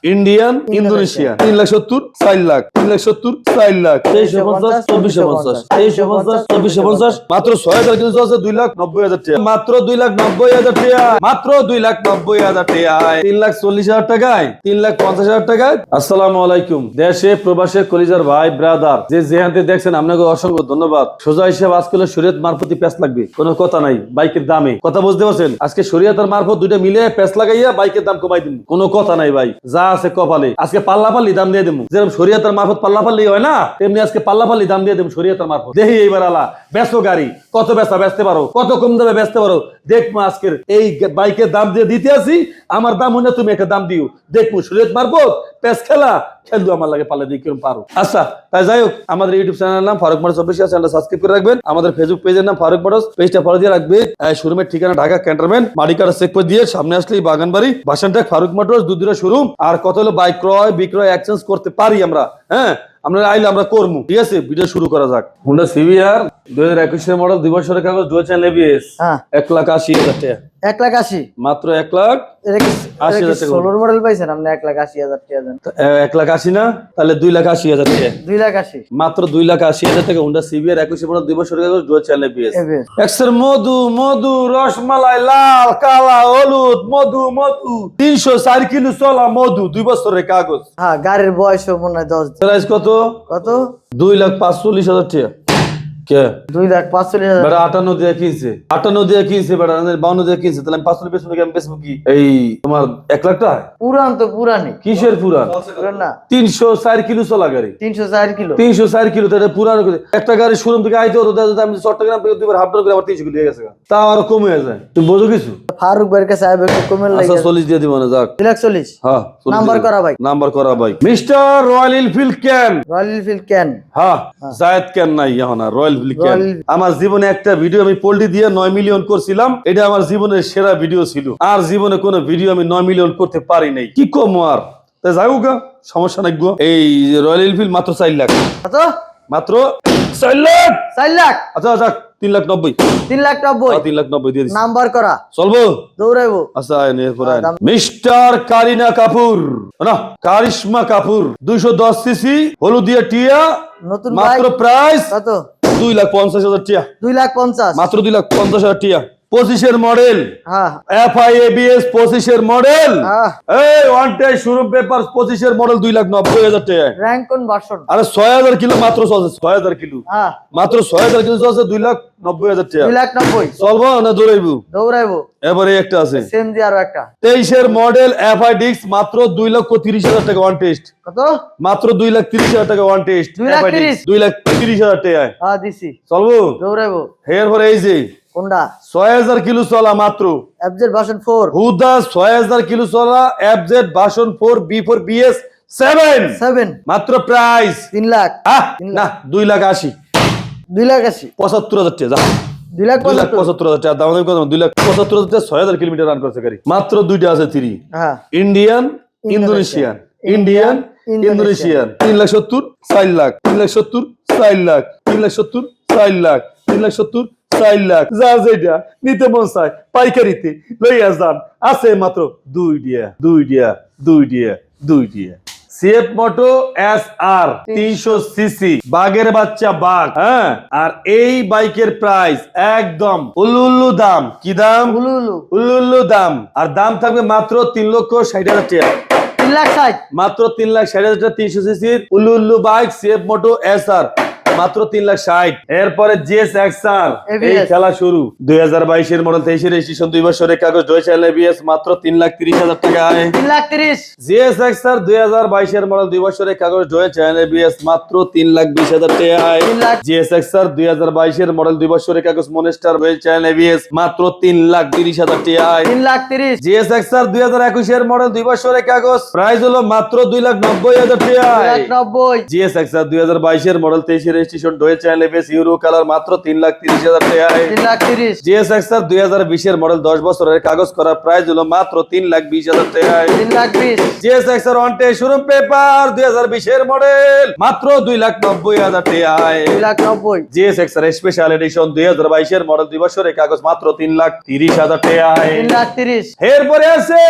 Indian, Indonesian 3,70,000, 4 lakh, 3,70,000, 4 lakh, 2350, 2450, 2350, 2450, মাত্র 6,000 kilo আছে 2,90,000 টাকা, মাত্র 2,90,000 টাকা, মাত্র 2,90,000 টাকা, 3,40,000 টাকায়, 3,50,000 টাকায়। আসসালামু আলাইকুম। দেশে প্রবাসে কলিজার ভাই ব্রাদার যে যেখানে দেখছেন আপনাকে অসংখ্য ধন্যবাদ। সোজা হিসাব আজকে শরীয়ত মারফতি প্যাঁচ লাগবে, কোনো কথা নাই। বাইকের দামে কথা বুঝতে পারছেন, আজকে শরীয়তের মারফত দুইটা মিলে প্যাঁচ লাগাইয়া বাইকের দাম কমাই দিন, কোনো কথা নাই ভাই। যা আছে কপালে, আজকে পাল্লা পাল্লি দাম দিয়ে দেবো। যেরকম শরীয়তের মারফত পাল্লা পাল্লি হয় না, তেমনি আজকে পাল্লা পাল্লি দাম দিয়ে দেবো শরীয়তের মারফত। দেখি এইবার আলা বেচো গাড়ি, কত বেচা বেচতে পারো, কত কম দামে বেচতে পারো দেখবো। আজকের এই বাইকের দাম দিয়ে দিতে আসি, আমার দাম হলে তুমি একটা দাম দিও, দেখবো শরীয়ত মারফত প্যাঁচ খেলা খেলবো আমার লাগে পাল্লা দিয়ে কিরকম পারো। আচ্ছা তাই যাই হোক, আমাদের ইউটিউব চ্যানেলের নাম ফারুক মোটরস অফিসিয়াল, চ্যানেলটা সাবস্ক্রাইব করে রাখবেন। আমাদের ফেসবুক পেজের নাম ফারুক মোটরস, পেজটা ফলো দিয়ে রাখবে। শোরুমের ঠিকানা ঢাকা ক্যান্টনমেন্ট মালিকারা চেক পোস্ট দিয়ে সামনে আসলেই বাগানবাড়ি বাসানটেক ফারুক মোটরস দুধুরা শোরুম। আর কত হলো বাইক ক্রয় বিক্রয় এক্সচেঞ্জ করতে পারি আমরা, হ্যাঁ আমরা আইলে আমরা করবো। ঠিক আছে, ভিডিও শুরু করা যাক। হুন্ডা সিভিআর 2021 মডেল, 2 বছরের কাগজ, ডুয়াল চ্যানেল এবিএস, 1,80,000 টাকা। 1,80,000 মাত্র 1,80,000 টাকা। 16 মডেল পাইছেন আপনি 1,80,000 টাকা দেন। 1,80,000 না, তাহলে 2,80,000 টাকা। 2,80,000 মাত্র 2,80,000 টাকা। হুন্ডা সিভিআর 21 মডেল, 2 বছরের কাগজ, ডুয়াল চ্যানেল এবিএস। এক্সের মধু মধু রসমালাই লাল কালা হলুদ মধু মধু 304 কিলো চলা মধু, 2 বছরের কাগজ। হ্যাঁ, গাড়ির বয়স মনে হয় 10 দিন। প্রাইস কত? কত? 2,45,000 টাকা। কে 2,45,000 বেটা 58 দিয়ে কিনছে, 58 দিয়ে কিনছে বেটা, 52 দিয়ে কিনছে, তাহলে আমি 500 পেছনে আমি বেচবো কি? এই তোমার 1 লাখ টাকা পুরান তো পুরানি। কিসের পুরান? পুরান না, 304 কিলো চলা গাড়ি, 304 কিলো। 304 কিলো তাহলে পুরানো। একটা গাড়ি শোরুম থেকে আইতে হতো, আমি চট্টগ্রাম থেকে দুইবার হাফ করে আবার 300 কিলো হয়ে গেছে, তা আরো কমে যায়। তুমি বোঝো কিছু? ফারুক ভাইয়ের কাছে আইবে একটু কমের লাগে। আচ্ছা 40 দিয়ে দিব না, যাক 2,40,000 হ্যাঁ নাম্বার করা ভাই, নাম্বার করা ভাই। Mister royal Enfield can, royal Enfield can. হ্যাঁ জায়েদ ক্যান নাই এখন আর রয়্যাল এনফিল্ড ক্যান। আমার জীবনে একটা ভিডিও আমি পোল্ট্রি দিয়ে 9 মিলিয়ন করছিলাম, এটা আমার জীবনের সেরা ভিডিও ছিল। আর জীবনে কোনো ভিডিও আমি 9 মিলিয়ন করতে পারি নাই, কি কম আর। তাই যাই হোক, সমস্যা নাই গো। এই রয়্যাল এনফিল্ড মাত্র 4 লাখ, কত? মাত্র 4 লাখ। 4 লাখ। আচ্ছা যাক 3,90,000, 3,90,000 3,90,000 দিয়ে দিচ্ছি। নাম্বার করা, চলবো দৌড়াইবো। আচ্ছা এরপর মিস্টার কারিনা কাপুর, না কারিশমা কাপুর, 210 সিসি হলুদিয়া টিয়া, নতুন মাত্র বাইক। প্রাইস কত? 2,50,000 টাকা। 2,50,000 মাত্র 2,50,000 টাকা। 25 মডেল, হ্যাঁ FIABS 25 মডেল, হ্যাঁ, এই ওয়ান টাই শোরুম পেপার 25 মডেল, 2,90,000 টাকা। র‍্যাঙ্ক কোন ভার্সন? আরে 6,000 কিলো মাত্র চলছে, 6,000 কিলো, হ্যাঁ মাত্র 6,000 কিলো চলছে, 2,90,000 টাকা। 2,90,000 চলবো না দৌড়াইবো? দৌড়াইবো। এবারে একটা আছে সেম দিয়ে আরো একটা 23 মডেল FIDX, মাত্র 2,30,000 টাকা ওয়ান টেস্ট, কত? মাত্র 2,30,000 টাকা ওয়ান টেস্ট। 2,30,000 2,30,000 টাকায় হ্যাঁ দিছি, চলবো? দৌড়াইবো। এরপরে এই যে কোনটা? 6,000 কিলো চলা, মাত্র এফজেড ভার্সন 4 হুদা 6,000 কিলো চলা FZ ভার্সন 4 B4 BS 7, মাত্র প্রাইস 3 লাখ। না 2,80,000, 2,80,000 75,000 টাকা। যা 2,75,000 টাকা দাম, 2,75,000 টাকা। 6,000 কিলোমিটার রান করছে গাড়ি, মাত্র দুইটা আছে 3। হ্যাঁ, Indian, Indonesian, Indian, Indonesian 3,70,000, 4 lakh, 3,70,000, 4 lakh, 3,70,000, 4 lakh, 3,70,000, 4 lakh. যা যেটা নিতে মন চায় পাইকারিতে লইয়া যান, আছে মাত্র 2 ডিয়া। সিএফ মোটো SR 300 সিসি বাগের বাচ্চা বাঘ, হ্যাঁ। আর এই বাইকের প্রাইস একদম উল্লু দাম। কি দাম? উল্লু দাম। আর দাম থাকবে মাত্র 3,60,000 টাকা। 3,60,000 মাত্র 3,60,000 টাকা। 300 সিসির উল্লু বাইক সিএফ মোটো SR মাত্র 3,60,000। এরপরে GS XR, এই খেলা শুরু। 2022 মডেল, 23 রেজিস্ট্রেশন, 2 বছরের কাগজ, ডুয়াল চ্যানেল এবিএস, মাত্র 3,30,000 টাকায়। 3,30,000 GS XR 2022 মডেল, 2 বছরের কাগজ, ডুয়াল চ্যানেল এবিএস, মাত্র 3,20,000 টাকায়। GS XR 2022 মডেল, 2 বছরের কাগজ, মনস্টার, ডুয়াল চ্যানেল এবিএস, মাত্র 3,30,000 টাকায়। 3,30,000 GS XR 2021 মডেল, 2 বছরের কাগজ, প্রাইস হলো মাত্র 2,90,000 টাকায়। 2,90,000 GS XR 2022 model, 23 registration dual channel ABS euro colour মাত্র 3,30,000 টাকায়। 3,30,000 জিএস এক্সআর 2020 এর মডেল 10 বছরের কাগজ করা প্রাইস হলো মাত্র 3,20,000 টাকায়। 3,20,000 জিএস এক্সআর ওয়ান টে শোরুম পেপার 2020 এর মডেল মাত্র 2,90,000 টাকায়। 2,90,000 জিএস এক্সআর স্পেশাল এডিশন 2022 এর মডেল 2 বছরের কাগজ মাত্র 3,30,000 টাকায়। 3,30,000 এরপরে আছে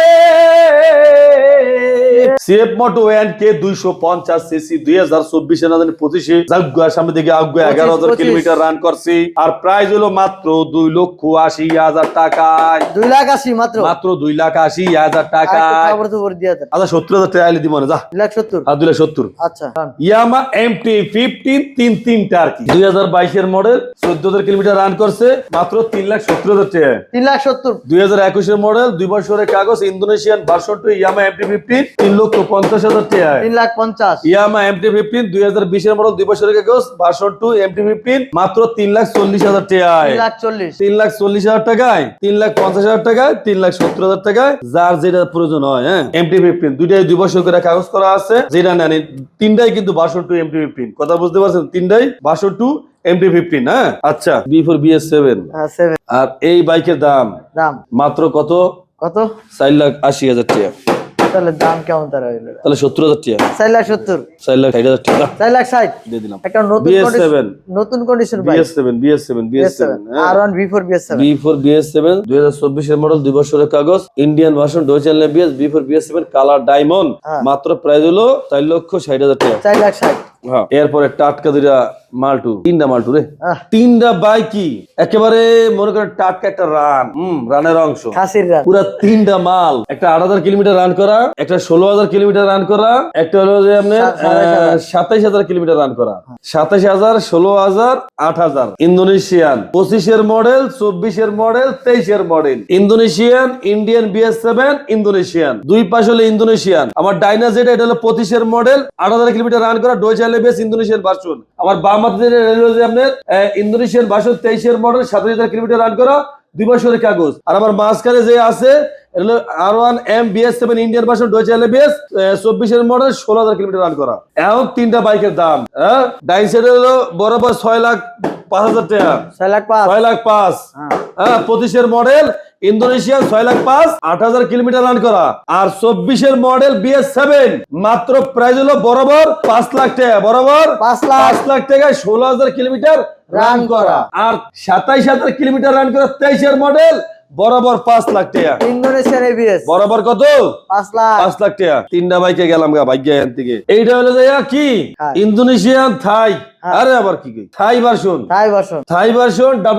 সিএফ মোটো এন কে 250 সিসি 2024 এর 25 জাগুয়ার সামনে দিকে আগুয়া 11,000 কিলোমিটার রান করছি আর প্রাইস হলো মাত্র 2,80,000 টাকায়। 2,80,000 মাত্র 2,80,000 টাকা। খবর তো ভরে দিয়া দেন। আচ্ছা 70,000 টাকা আইলে দিব না যা 2,70,000 আর 2,70,000। আচ্ছা ইয়ামা এমটি 15 তিনটা আর কি 2022 এর মডেল 14,000 কিলোমিটার রান করছে মাত্র 3,70,000 টাকা। 3,70,000 2021 এর মডেল 2 বছরের কাগজ ইন্দোনেশিয়ান ভার্সন 2 ইয়ামা এমটি 15 3,50,000 টাকা। 3,50,000 ইয়ামা এমটি 15 2020 এর মডেল 2 বছরের কাগজ ভার্সন 2 এমটি 15 মাত্র 3,40,000 টাকায়। 3,40,000 3,40,000 টাকায় 3,50,000 টাকায় 3,70,000 টাকায় যার যেটা প্রয়োজন হয়। হ্যাঁ এমটি 15 দুইটাই 2 বছর করে কাগজ করা আছে যেটা নেন তিনটাই কিন্তু ভার্সন 2 এমটি 15 কথা বুঝতে পারছেন তিনটাই ভার্সন 2 এমটি 15। হ্যাঁ আচ্ছা B4 BS7 7 আর এই বাইকের দাম দাম মাত্র কত কত 4,80,000 টাকা। তাহলে দাম কেমন তার হইলো তাহলে 70,000 টাকা 4,70,000 4,60,000 টাকা 4,60,000 দিয়ে দিলাম। একটা নতুন BS7 নতুন condition bike BS7 R1 V4 BS7 B4 BS7 2024 এর মডেল 2 বছরের কাগজ Indian version dual channel ABS B4 BS7 colour diamond মাত্র প্রাইস হলো 4,60,000 টাকা। 4,60,000 হ্যাঁ এরপরে টাটকা দুইটা মালটু তিনটা মালটু রে আহ। তিনটা বাইকই একেবারে মনে করেন টাটকা একটা রানের অংশ খাসির রান পুরা তিনটা মাল একটা 8,000 কিলোমিটার রান করা একটা 16,000 কিলোমিটার রান করা একটা হলো যে আপনার 27,000 কিলোমিটার রান করা 27,000 16,000 8,000 ইন্দোনেশিয়ান 25 এর মডেল 24 এর মডেল 23 এর model Indonesian Indian BS7 Indonesian দুই পাশ হলো ইন্দোনেশিয়ান আমার ডাইনা যেটা এটা হলো 25 এর মডেল 8,000 কিলোমিটার রান করা dual channel ABS Indonesian version আমার বাম হাতে যেটা হলো যে আপনার ইন্দোনেশিয়ান ভার্সন 23 এর মডেল 27,000 কিলোমিটার রান করা 2 বছরের কাগজ আর আমার মাঝখানে যে আছে R1 M BS7 Indian version dual channel ABS 24 এর মডেল 16,000 কিলোমিটার রান করা এখন তিনটা বাইকের দাম হ্যাঁ ডাইন সাইডে হলো বরাবর 6,05,000 টাকা 6,05,000 হ্যাঁ 25 এর মডেল ইন্দোনেশিয়ান 6,05,000 8,000 কিলোমিটার রান করা আর 24 এর মডেল BS7 মাত্র প্রাইস হলো বরাবর 5 লাখ টাকা বরাবর 5 লাখ টাকায় 16,000 কিলোমিটার রান করা আর 27,000 কিলোমিটার রান করা 23 এর মডেল বরাবর 5 লাখ টাকা ইন্দোনেশিয়ান এবিএস বরাবর কত 5 লাখ 5 লাখ টাকা তিনটা বাইকে গেলাম গা ভাগ্য এখান থেকে এইটা হলো যে কি ইন্দোনেশিয়ান থাই আরে আবার কি থাই ভার্সন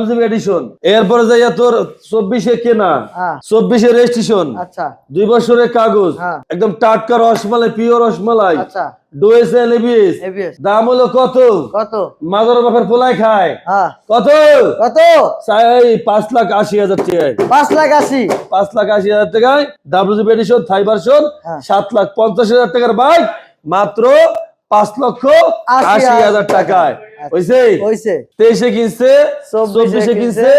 WGB এডিশন এরপরে যাইয়া তোর 24 এ কেনা 24 এর রেজিস্ট্রেশন আচ্ছা 2 বছরের কাগজ একদম টাটকা রসমালাই পিওর রসমালাই আচ্ছা ডুয়াল চ্যানেল এবিএস দাম হলো কত মাদার বাপের পোলাই খায় কত 5,80,000 টাকায় 5,80,000 টাকায় WGB এডিশন থাই ভার্সন 7,50,000 টাকার বাইক মাত্র 5,80,000 টাকায় হইছে 23 এ কিনছে 24 এ কিনছে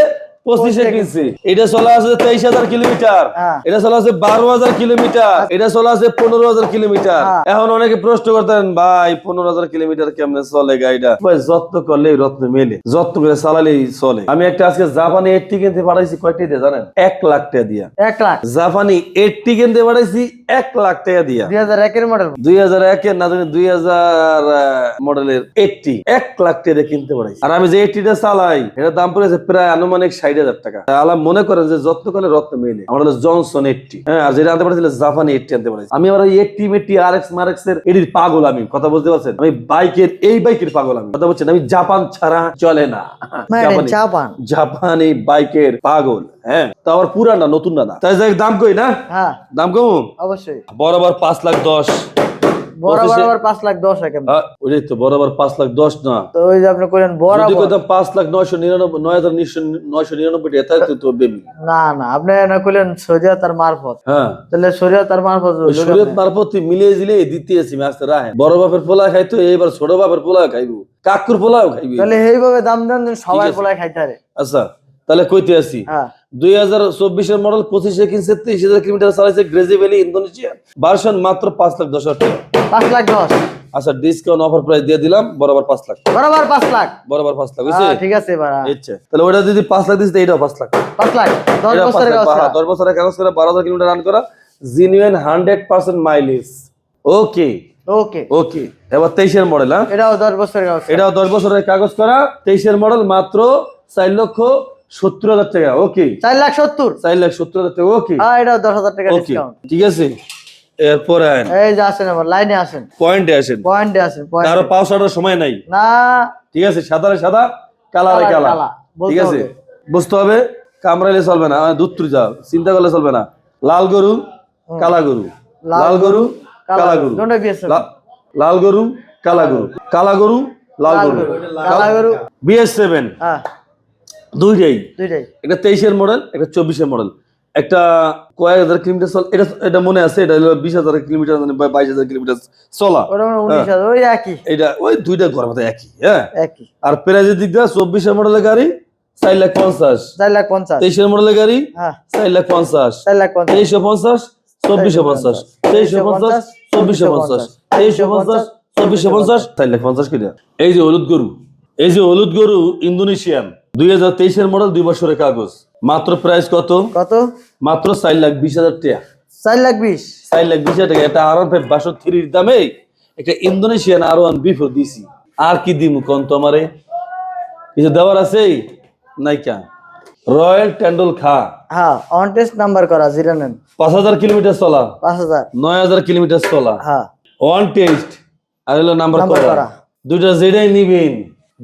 25 এ কিনছে এটা চলা আছে 23,000 কিলোমিটার এটা চলা আছে 12,000 কিলোমিটার এটা চলা আছে 15,000 কিলোমিটার এখন অনেকে প্রশ্ন করতেন ভাই 15,000 কিলোমিটার কেমনে চলে গাড়িটা ভাই যত্ন করলে রত্ন মেলে যত্ন করে চালালেই চলে আমি একটা আজকে জাপানি 80 কিনতে পাঠাইছি কয়টা দিয়ে জানেন 1 লাখ টাকা দিয়া 1 লাখ জাপানি 80 কিনতে পাঠাইছি 1 লাখ টাকা দিয়া 2001 এর মডেল 2001 এর না জানি 2000 মডেলের 80 1 লাখ টাকা কিনতে পাঠাইছি আর আমি যে 80টা চালাই এটার দাম পড়েছে প্রায় আনুমানিক 60,000 টাকা আলাম মনে করেন যে যত্ন করলে রত্ন মেলে আমার হলো জনসন 80 হ্যাঁ আর যেটা আনতে পারছিল জাপানি 80 আনতে পারছি আমি আবার 80 RX মার্ক্স এর এর পাগল আমি কথা বলতে পারছেন আমি বাইকের পাগল আমি কথা বলছেন আমি জাপান ছাড়া চলে না জাপানি বাইকের পাগল হ্যাঁ তো আবার পুরানা নতুন না তাই যাই দাম কই না হ্যাঁ দাম কম অবশ্যই বরাবর 5,10,000 বরাবর 5,10,000 একেবারে ওইটাই তো বরাবর 5,10,000 না তো ওই যে আপনি কইলেন বরাবর যদি কইতাম 5,99,999 টাকা তাই তো বেবি না আপনি না কইলেন শরীয়তার মারফত হ্যাঁ তাহলে শরীয়তার মারফত শরীয়ত মারফত মিলিয়ে দিলে দিতেছি মাস্টার রাহে বড় বাপের পোলা খাইতো এইবার ছোট বাপের পোলা খাইবো কাকুর পোলাও খাইবো তাহলে এইভাবে দাম দেন সবাই পোলা খাইতে পারে আচ্ছা তাহলে কইতে আসি 2024 এর মডেল 25 এ কিনছে 23,000 কিলোমিটার চালাইছে গ্রেজি ভ্যালি ইন্দোনেশিয়া ভার্সন মাত্র 5,10,000 টাকা 5,10,000 আচ্ছা ডিসকাউন্ট অফার প্রাইস দিয়ে দিলাম বরাবর 5 লাখ, বরাবর 5 লাখ। বরাবর 5 লাখ হইছে? ঠিক আছে এবার আচ্ছা তাহলে ওটা যদি 5 লাখ দিস এটাও 5 লাখ, 5 লাখ 10 এটা 5 বছরের লাখ, কাগজ করা। 10 বছরের কাগজ করে 12,000 কিলোমিটার রান করা, জেনুইন 100% মাইলেজ। ওকে ওকে, ওকে, এবার 23 এর মডেল। হ্যাঁ এটাও 10 বছরের কাগজ করা। এটাও 10 বছরের কাগজ করা, 23 এর মডেল, মাত্র 4,70,000 টাকা। ওকে 4,70,000। 4,70,000 টাকা। ওকে হ্যাঁ এটাও 10,000 টাকা ওকে ডিসকাউন্ট। ঠিক আছে, এরপরে আইন এই যে আসেন, আমার লাইনে আসেন, পয়েন্টে আসেন। পয়েন্টে আসেন, কারো পয়েন্টে। পাও সাটার সময় নাই, না ঠিক আছে, সাদারে সাদা, কালারে কালা, কালা, কালা, বলতে ঠিক আছে, হবে। বুঝতে হবে। কামড়াইলে চলবে না, দুত্তর যাও, চিন্তা করলে চলবে না। লাল গরু, কালা গরু, লাল গরু, কালা গরু, দুটোই বিএসএফ। লাল গরু, কালা গরু, কালা গরু, লাল লাল গরু, গরু, কালা গরু। BS7 হ্যাঁ দুইটাই, দুইটাই। একটা 23 এর মডেল, একটা 24 এর মডেল। একটা কয়েক হাজার কিলোমিটার চল, এটা এটা মনে আছে, এটা হলো 20,000 কিলোমিটার, মানে 22,000 কিলোমিটার চলা। ওটা মানে 19,000, ওই একই এটা ওই দুইটা ঘর মতো একই। হ্যাঁ একই। আর প্রাইজের দিক দিয়ে 24 এর মডেলের গাড়ি 4,50,000, 4,50,000। 23 এর মডেলের গাড়ি হ্যাঁ 4,50,000, 4,50,000। 2350, 2450, 2350, 2450, 2350, 2450, 4,50,000 করে। এই যে হলুদ গরু, এই যে হলুদ গরু ইন্দোনেশিয়ান, 2023 এর মডেল, 2 বছরের কাগজ, মাত্র প্রাইস কত? কত? মাত্র 4,20,000 টাকা। 4,20,000। 4,20,000 টাকা। এটা R1 62 দামে একটা ইন্দোনেশিয়ান R1 B4 দিছি। আর কি দিমু কোন তোমারে? কিছু দেওয়ার আছে নাইকা? রয়্যাল টেন্ডল খা, হ্যাঁ অন টেস্ট নাম্বার করা, 09 5,000 কিলোমিটার চলা, 5,000। 9,000 কিলোমিটার চলা, হ্যাঁ ওয়ান টেস্ট, আর হলো নাম্বার নাম্বার করা। করা। দুইটা যেটাই নিবেন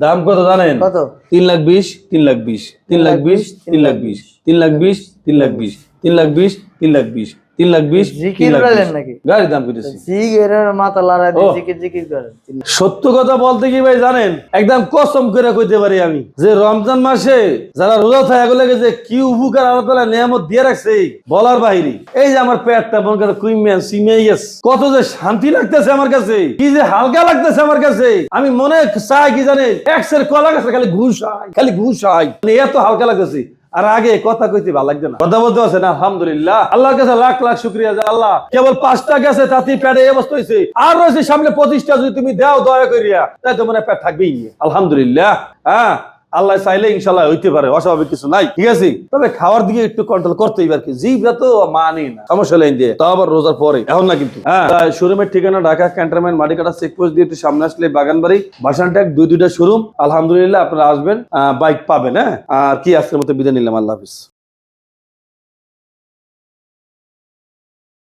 দাম কত জানেন? কত? 3,20,000, 3,20,000, 3,20,000, 3,20,000, 3,20,000, 3,20,000, 3,20,000, 3,20,000, 3,20,000, জিকির বলেন নাকি? গাড়ির দাম কইতেছি। জিকিরের মাথা লড়াই দিয়ে ও। জিকির জিকির করেন। সত্য কথা বলতে কি ভাই জানেন, একদম কসম করে কইতে পারি আমি, যে রমজান মাসে যারা রোজা থাকে এগুলোকে যে কি উপকার আল্লাহ তাআলা নিয়ামত দিয়ে রাখছে বলার বাইরে। এই যে আমার পেটটা মন করে কুইমিয়ান সিমিয়ে গেছে, কত যে শান্তি লাগতেছে আমার কাছে, কি যে হালকা লাগতেছে আমার কাছে। আমি মনে চাই কি জানেন, এক্সের কলা গাছে খালি ঘুষ হয়, খালি ঘুষ হয়, মানে এত হালকা লাগতেছে। আর আগে কথা কইতে ভালো লাগছে না, কথা বলতে পারছে না। আলহামদুলিল্লাহ, আল্লাহর কাছে লাখ লাখ শুকরিয়া যে আল্লাহ কেবল 5টা গেছে তাতেই পেটে এই অবস্থা হয়েছে, আর রয়েছে সামনে 25টা, যদি তুমি দাও দয়া করিয়া তাই তো মনে হয় পেট থাকবেই। আলহামদুলিল্লাহ। হ্যাঁ আল্লাহ চাইলে ইনশাল্লাহ হইতে পারে, অস্বাভাবিক কিছু নাই, ঠিক আছে। তবে খাওয়ার দিকে একটু কন্ট্রোল করতেই পারে, জিভটা তো মানে না, সমস্যা লাইন দিয়ে, তাও আবার রোজার পরে, এখন না কিন্তু। হ্যাঁ শোরুমের ঠিকানা ঢাকা ক্যান্টনমেন্ট মাটিকাটা চেকপোস্ট দিয়ে একটু সামনে আসলে বাগানবাড়ি বাসানট্যাগ, দুইটা শোরুম। আলহামদুলিল্লাহ আপনারা আসবেন, বাইক পাবেন। হ্যাঁ আর কি আজকের মতো বিদায় নিলাম, আল্লাহ হাফিজ।